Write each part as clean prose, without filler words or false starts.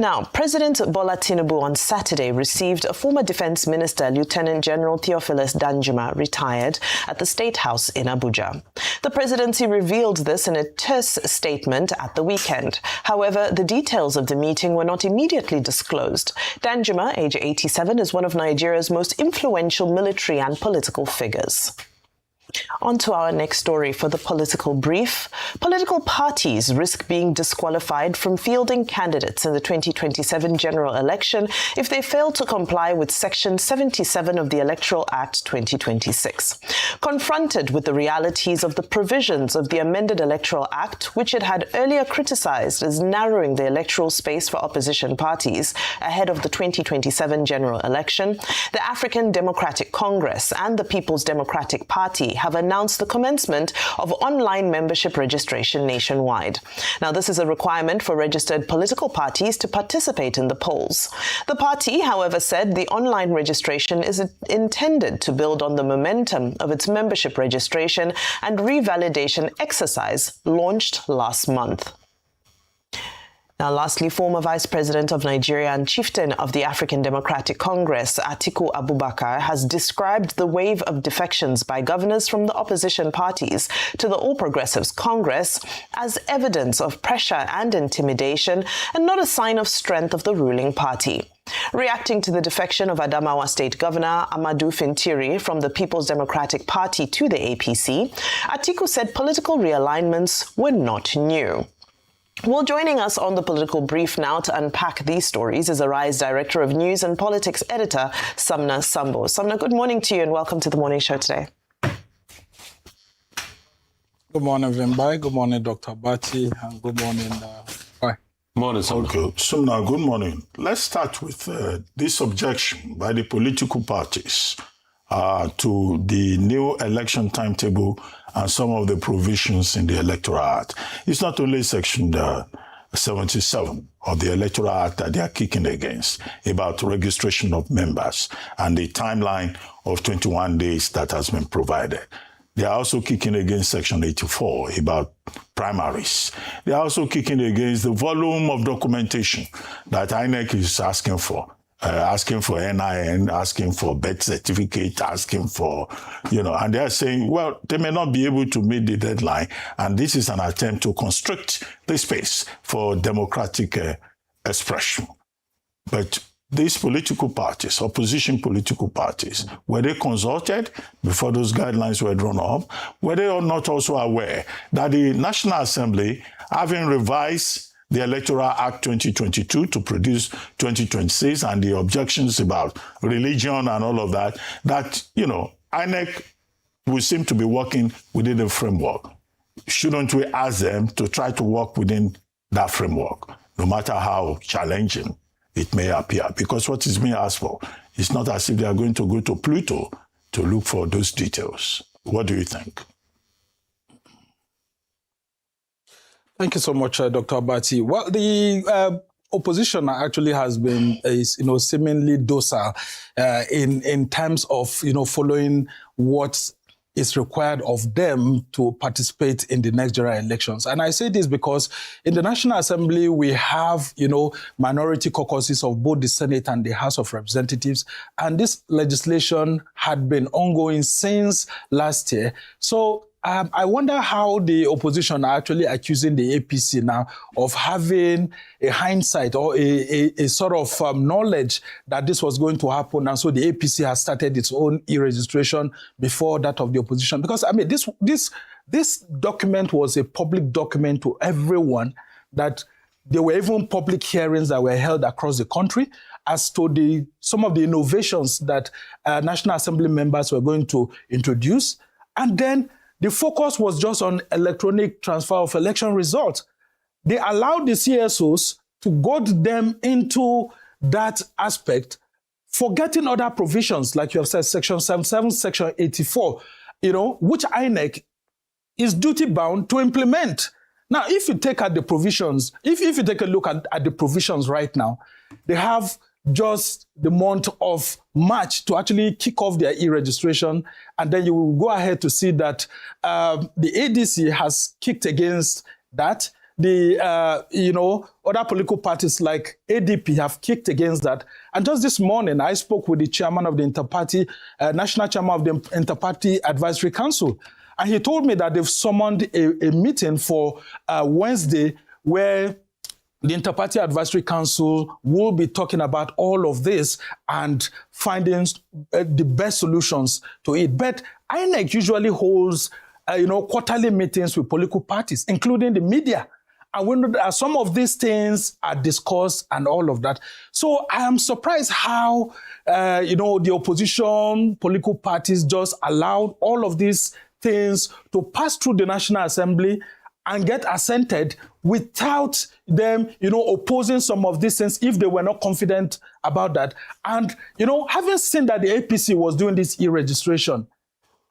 Now, President Bola Tinubu on Saturday received a former Defense Minister, Lieutenant General Theophilus Danjuma, retired, at the State House in Abuja. The presidency revealed this in a terse statement at the weekend. However, the details of the meeting were not immediately disclosed. Danjuma, age 87, is one of Nigeria's most influential military and political figures. On to our next story for the political brief. Political parties risk being disqualified from fielding candidates in the 2027 general election if they fail to comply with Section 77 of the Electoral Act 2026. Confronted with the realities of the provisions of the amended Electoral Act, which it had earlier criticized as narrowing the electoral space for opposition parties ahead of the 2027 general election, the African Democratic Congress and the People's Democratic Party have announced the commencement of online membership registration nationwide. Now, this is a requirement for registered political parties to participate in the polls. The party, however, said the online registration is intended to build on the momentum of its membership registration and revalidation exercise launched last month. Now, lastly, former Vice President of Nigeria and chieftain of the African Democratic Congress, Atiku Abubakar, has described the wave of defections by governors from the opposition parties to the All Progressives Congress as evidence of pressure and intimidation and not a sign of strength of the ruling party. Reacting to the defection of Adamawa State Governor Amadou Fintiri from the People's Democratic Party to the APC, Atiku said political realignments were not new. Well, joining us on the political brief now to unpack these stories is Arise Director of News and Politics Editor, Sumna Sambo. Sumna, good morning to you and welcome to the morning show today. Good morning, Vimbai. Good morning, Dr. Bati. And good morning, Bye. Morning, Sumna. Okay, Sumna, good morning. Let's start with this objection by the political parties to the new election timetable and some of the provisions in the Electoral Act. It's not only Section 77 of the Electoral Act that they are kicking against about registration of members and the timeline of 21 days that has been provided. They are also kicking against Section 84 about primaries. They are also kicking against the volume of documentation that INEC is asking for NIN, asking for birth certificate, asking for, and they're saying, well, they may not be able to meet the deadline. And this is an attempt to constrict the space for democratic expression. But these political parties, opposition political parties, were they consulted before those guidelines were drawn up? Were they not also aware that the National Assembly, having revised the Electoral Act 2022 to produce 2026 and the objections about religion and all of that, INEC will seem to be working within the framework. Shouldn't we ask them to try to work within that framework, no matter how challenging it may appear? Because what is being asked for is not as if they are going to go to Pluto to look for those details. What do you think? Thank you so much, Dr. Abati. Well, the opposition actually has been, seemingly docile in terms of, following what is required of them to participate in the next general elections. And I say this because in the National Assembly, we have, minority caucuses of both the Senate and the House of Representatives. And this legislation had been ongoing since last year. So I wonder how the opposition are actually accusing the APC now of having a hindsight or a sort of knowledge that this was going to happen. And so the APC has started its own e-registration before that of the opposition. Because, this document was a public document to everyone, that there were even public hearings that were held across the country as to some of the innovations that National Assembly members were going to introduce. And then the focus was just on electronic transfer of election results. They allowed the CSOs to goad them into that aspect, forgetting other provisions, like you have said, Section 77, Section 84, which INEC is duty-bound to implement. Now, if you take out the provisions, if you take a look at the provisions right now, they have just the month of March to actually kick off their e-registration. And then you will go ahead to see that the ADC has kicked against that. the, other political parties like ADP have kicked against that. And just this morning, I spoke with the chairman of the national chairman of the Interparty Advisory Council. And he told me that they've summoned a meeting for Wednesday where the Interparty Advisory Council will be talking about all of this and finding the best solutions to it. But INEC usually holds, quarterly meetings with political parties, including the media. And we know that some of these things are discussed and all of that. So I am surprised how, the opposition political parties just allowed all of these things to pass through the National Assembly and get assented without them, opposing some of these things if they were not confident about that. And, having seen that the APC was doing this e-registration,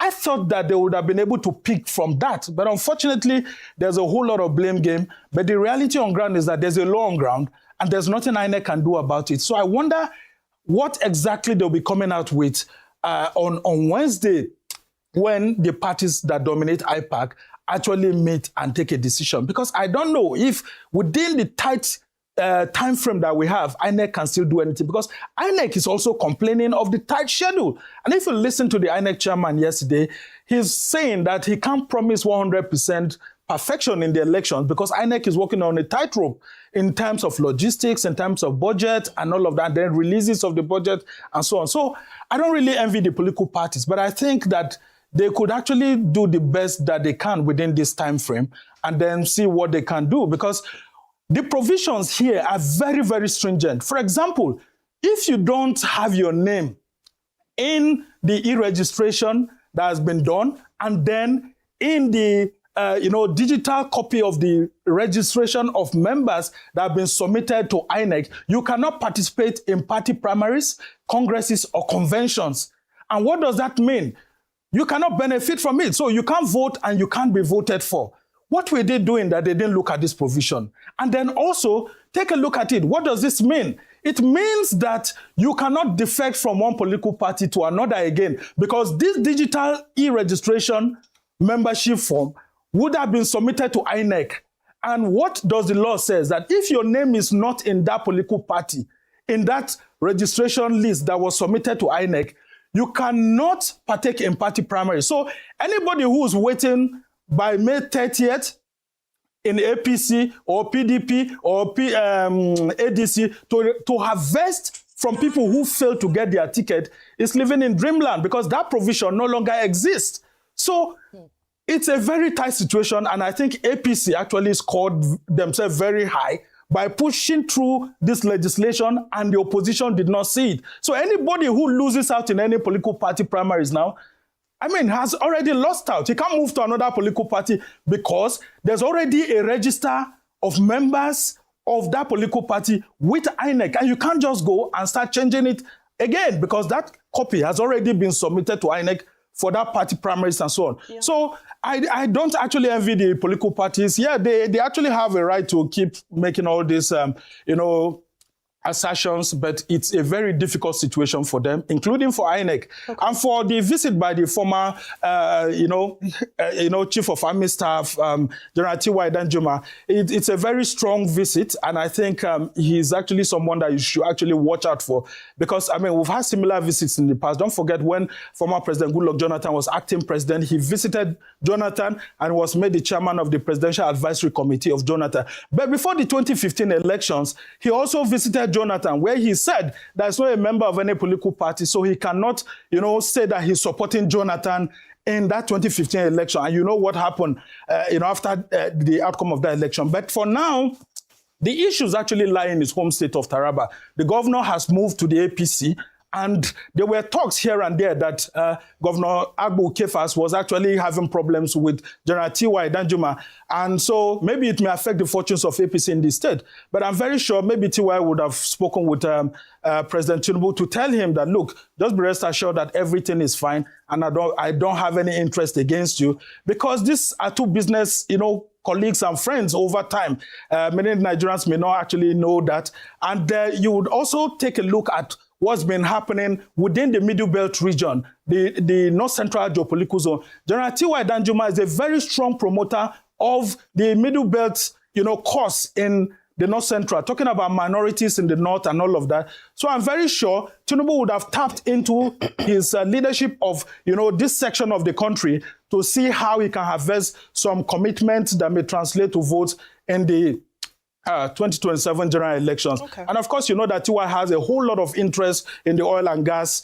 I thought that they would have been able to pick from that. But unfortunately, there's a whole lot of blame game. But the reality on ground is that there's a law on ground and there's nothing INEC can do about it. So I wonder what exactly they'll be coming out with on Wednesday when the parties that dominate IPAC actually meet and take a decision. Because I don't know if within the tight time frame that we have, INEC can still do anything, because INEC is also complaining of the tight schedule. And if you listen to the INEC chairman yesterday, he's saying that he can't promise 100% perfection in the elections because INEC is working on a tightrope in terms of logistics, in terms of budget and all of that, then releases of the budget and so on. So I don't really envy the political parties, but I think that they could actually do the best that they can within this time frame and then see what they can do, because the provisions here are very, very stringent. For example, if you don't have your name in the e-registration that has been done, and then in the digital copy of the registration of members that have been submitted to INEC, you cannot participate in party primaries, congresses, or conventions. And what does that mean? You cannot benefit from it. So you can't vote and you can't be voted for. What were they doing that they didn't look at this provision? And then also, take a look at it. What does this mean? It means that you cannot defect from one political party to another again, because this digital e-registration membership form would have been submitted to INEC. And what does the law say? That if your name is not in that political party, in that registration list that was submitted to INEC, you cannot partake in party primary. So anybody who is waiting by May 30th in APC or PDP or ADC to harvest from people who failed to get their ticket is living in dreamland, because that provision no longer exists. So it's a very tight situation, and I think APC actually scored themselves very high by pushing through this legislation, and the opposition did not see it. So anybody who loses out in any political party primaries now, has already lost out. He can't move to another political party because there's already a register of members of that political party with INEC. And you can't just go and start changing it again, because that copy has already been submitted to INEC for that party primaries and so on. Yeah. So I don't actually envy the political parties. Yeah, they actually have a right to keep making all these, assertions, but it's a very difficult situation for them, including for INEC. Okay. And for the visit by the former, Chief of Army Staff, General T.Y. Danjuma, it's a very strong visit, and I think he's actually someone that you should actually watch out for, because, we've had similar visits in the past. Don't forget when former President Goodluck Jonathan was acting president, he visited Jonathan and was made the chairman of the Presidential Advisory Committee of Jonathan. But before the 2015 elections, he also visited Jonathan, where he said that he's not a member of any political party, so he cannot, say that he's supporting Jonathan in that 2015 election. And you know what happened, after the outcome of that election. But for now, the issues actually lie in his home state of Taraba. The governor has moved to the APC, and there were talks here and there that Governor Agbo Kefas was actually having problems with General T.Y. Danjuma. And so maybe it may affect the fortunes of APC in the state. But I'm very sure maybe T.Y. would have spoken with President Tinubu to tell him that, look, just be rest assured that everything is fine, and I don't have any interest against you, because these are two business, colleagues and friends over time. Many Nigerians may not actually know that. And you would also take a look at what's been happening within the Middle Belt region, the North Central Geopolitical Zone. General T.Y. Danjuma is a very strong promoter of the Middle Belt cause in the North Central, talking about minorities in the North and all of that. So I'm very sure Tinubu would have tapped into his leadership of, this section of the country to see how he can harvest some commitments that may translate to votes in the 2027 general elections. Okay. And of course, you know that Tiwa has a whole lot of interest in the oil and gas,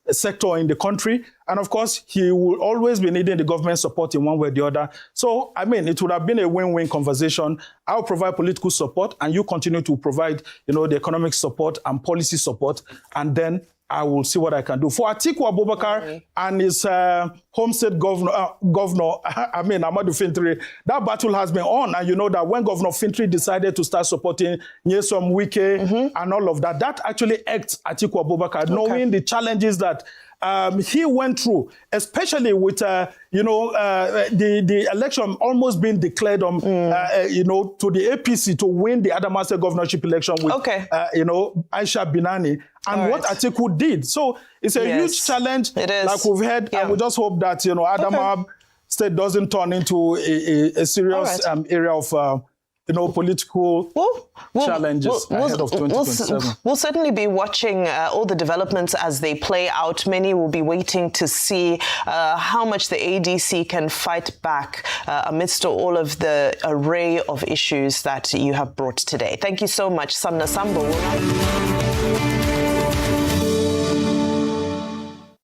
sector in the country. And of course, he will always be needing the government support in one way or the other. So, I mean, it would have been a win-win conversation. I'll provide political support and you continue to provide, the economic support and policy support. And then I will see what I can do. For Atiku Abubakar and his home state governor, Ahmadu Fintri, that battle has been on. And you know that when Governor Fintri decided to start supporting Nyesom Wike and all of that, that actually irked Atiku Abubakar, knowing the challenges that he went through, especially with, the election almost being declared on, to the APC to win the Adamawa governorship election with, Aisha Binani. And what Atiku did. So it's a huge challenge, like we've heard, and we just hope that, Adamawa state doesn't turn into a serious area of, political challenges ahead of 2027. We'll certainly be watching all the developments as they play out. Many will be waiting to see how much the ADC can fight back amidst all of the array of issues that you have brought today. Thank you so much, Samna Sambo.